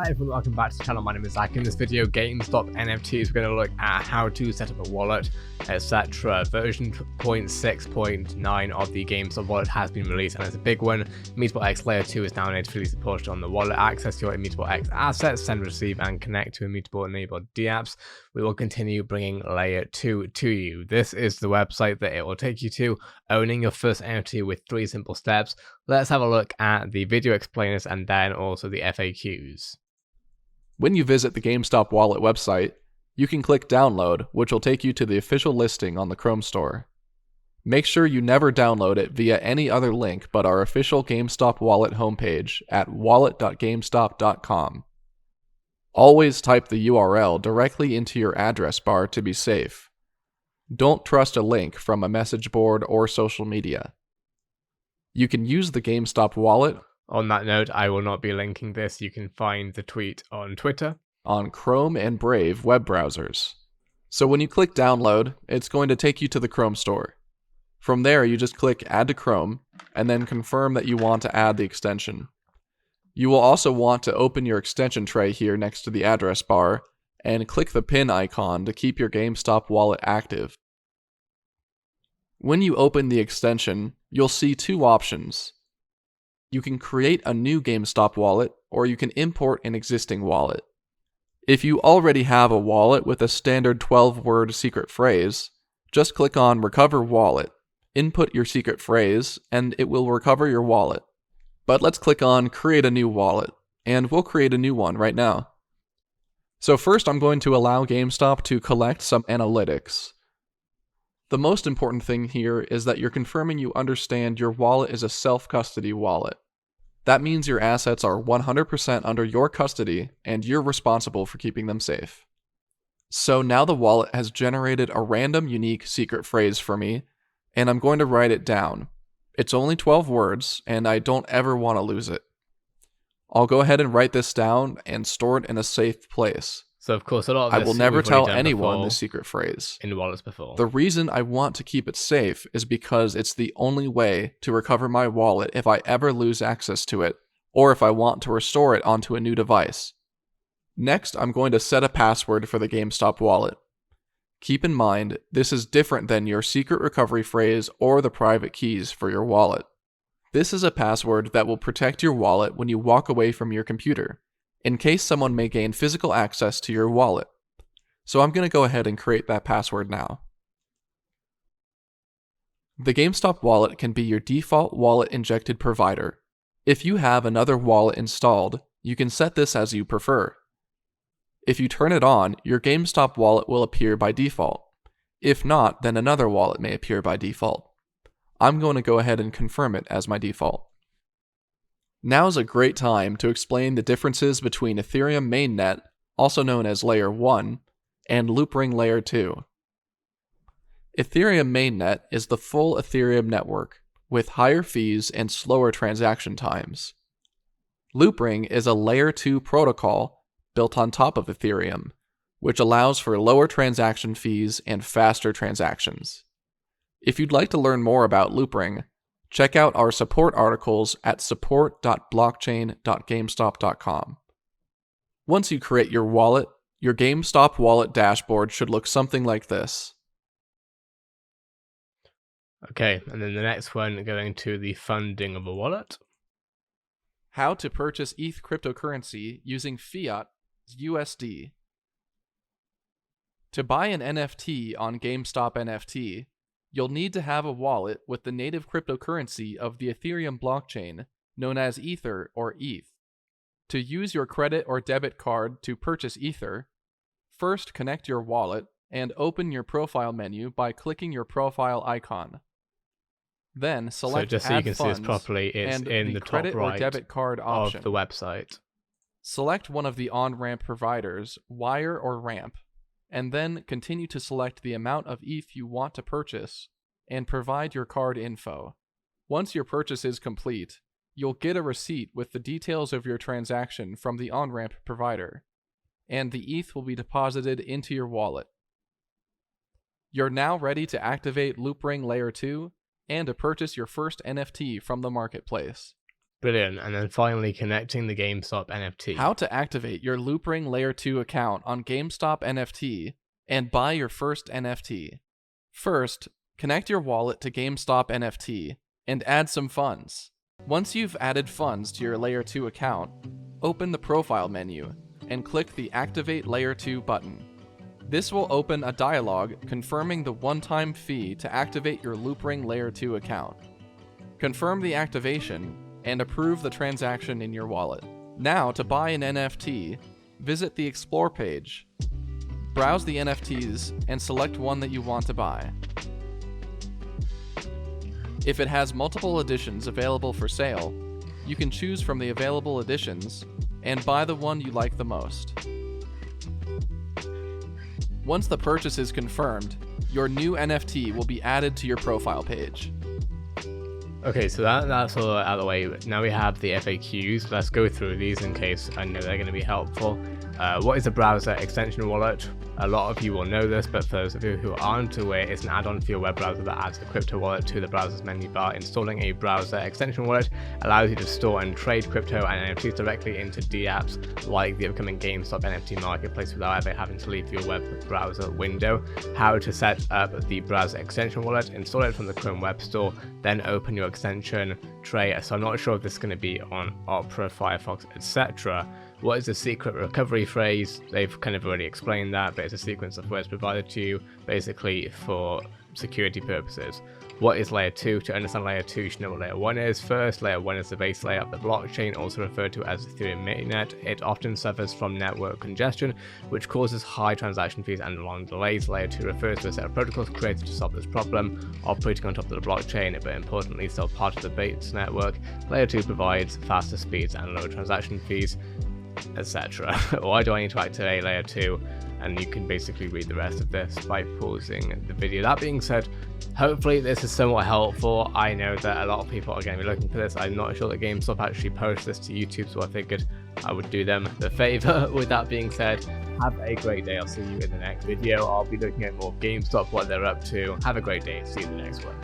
Hi everyone, welcome back to the channel. My name is Zach. In this video, GameStop NFTs, we're going to look at how to set up a wallet, etc. Version 0.6.9 of the GameStop wallet has been released, and it's a big one. Immutable X Layer 2 is now natively supported on the wallet. Access your Immutable X assets, send, receive, and connect to Immutable enabled dApps. We will continue bringing Layer 2 to you. This is the website that it will take you to, owning your first NFT with 3 simple steps. Let's have a look at the video explainers and then also the FAQs. When you visit the GameStop Wallet website, you can click Download, which will take you to the official listing on the Chrome store. Make sure you never download it via any other link but our official GameStop Wallet homepage at wallet.gamestop.com. Always type the URL directly into your address bar to be safe. Don't trust a link from a message board or social media. You can use the GameStop Wallet. On that note, I will not be linking this. You can find the tweet on Twitter, on Chrome and Brave web browsers. So when you click download, it's going to take you to the Chrome store. From there, you just click add to Chrome and then confirm that you want to add the extension. You will also want to open your extension tray here next to the address bar and click the pin icon to keep your GameStop wallet active. When you open the extension, you'll see 2 options. You can create a new GameStop wallet, or you can import an existing wallet. If you already have a wallet with a standard 12-word secret phrase, just click on Recover Wallet, input your secret phrase, and it will recover your wallet. But let's click on Create a New Wallet, and we'll create a new one right now. So first I'm going to allow GameStop to collect some analytics. The most important thing here is that you're confirming you understand your wallet is a self-custody wallet. That means your assets are 100% under your custody and you're responsible for keeping them safe. So now the wallet has generated a random unique secret phrase for me, and I'm going to write it down. It's only 12 words, and I don't ever want to lose it. I'll go ahead and write this down and store it in a safe place. So of course, a lot of I this will never tell anyone before, the secret phrase. in wallets before. The reason I want to keep it safe is because it's the only way to recover my wallet if I ever lose access to it, or if I want to restore it onto a new device. Next, I'm going to set a password for the GameStop wallet. Keep in mind, this is different than your secret recovery phrase or the private keys for your wallet. This is a password that will protect your wallet when you walk away from your computer, in case someone may gain physical access to your wallet. So I'm going to go ahead and create that password now. The GameStop wallet can be your default wallet injected provider. If you have another wallet installed, you can set this as you prefer. If you turn it on, your GameStop wallet will appear by default. If not, then another wallet may appear by default. I'm going to go ahead and confirm it as my default. Now's a great time to explain the differences between Ethereum mainnet, also known as Layer 1, and Loopring Layer 2. Ethereum mainnet is the full Ethereum network, with higher fees and slower transaction times. Loopring is a Layer 2 protocol built on top of Ethereum, which allows for lower transaction fees and faster transactions. If you'd like to learn more about Loopring, check out our support articles at support.blockchain.gamestop.com. Once you create your wallet, your GameStop wallet dashboard should look something like this. Okay, and then the next one, going to the funding of a wallet. How to purchase ETH cryptocurrency using fiat USD. To buy an NFT on GameStop NFT, you'll need to have a wallet with the native cryptocurrency of the Ethereum blockchain, known as Ether or ETH. To use your credit or debit card to purchase Ether, first connect your wallet and open your profile menu by clicking your profile icon. Then select So just so you can see this properly, it's in the top credit right or debit card option of the website. Select one of the on-ramp providers, Wire or Ramp, and then continue to select the amount of ETH you want to purchase and provide your card info. Once your purchase is complete, you'll get a receipt with the details of your transaction from the on-ramp provider, and the ETH will be deposited into your wallet. You're now ready to activate Loopring Layer 2 and to purchase your first NFT from the marketplace. Brilliant. And then finally connecting the GameStop NFT. How to activate your Loopring Layer 2 account on GameStop NFT and buy your first NFT. First, connect your wallet to GameStop NFT and add some funds. Once you've added funds to your Layer 2 account, open the Profile menu and click the Activate Layer 2 button. This will open a dialog confirming the one-time fee to activate your Loopring Layer 2 account. Confirm the activation and approve the transaction in your wallet. Now, to buy an NFT, visit the Explore page. Browse the NFTs and select one that you want to buy. If it has multiple editions available for sale, you can choose from the available editions and buy the one you like the most. Once the purchase is confirmed, your new NFT will be added to your profile page. Okay, so that's all out of the way. Now we have the FAQs. Let's go through these in case I know they're going to be helpful. What is a browser extension wallet? A lot of you will know this, but for those of you who aren't aware, it's an add-on for your web browser that adds the crypto wallet to the browser's menu bar. Installing a browser extension wallet allows you to store and trade crypto and NFTs directly into apps like the upcoming GameStop NFT marketplace without ever having to leave your web browser window. How to set up the browser extension wallet: install it from the Chrome Web Store, then open your extension tray. So I'm not sure if this is going to be on Opera, Firefox, etc. What is the secret recovery phrase? They've kind of already explained that, but it's a sequence of words provided to you basically for security purposes. What is layer 2? To understand layer 2, you should know what layer 1 is. First, layer 1 is the base layer of the blockchain, also referred to as Ethereum mainnet. It often suffers from network congestion, which causes high transaction fees and long delays. Layer 2 refers to a set of protocols created to solve this problem, operating on top of the blockchain, but importantly still part of the base network. Layer 2 provides faster speeds and lower transaction fees, etc. Why do I need to activate layer 2? And you can basically read the rest of this by pausing the video. That being said, hopefully this is somewhat helpful. I know that a lot of people are going to be looking for this. I'm not sure that GameStop actually posts this to YouTube, so I figured I would do them the favor. With that being said, have a great day. I'll see you in the next video. I'll be looking at more GameStop, what they're up to. Have a great day. See you in the next one.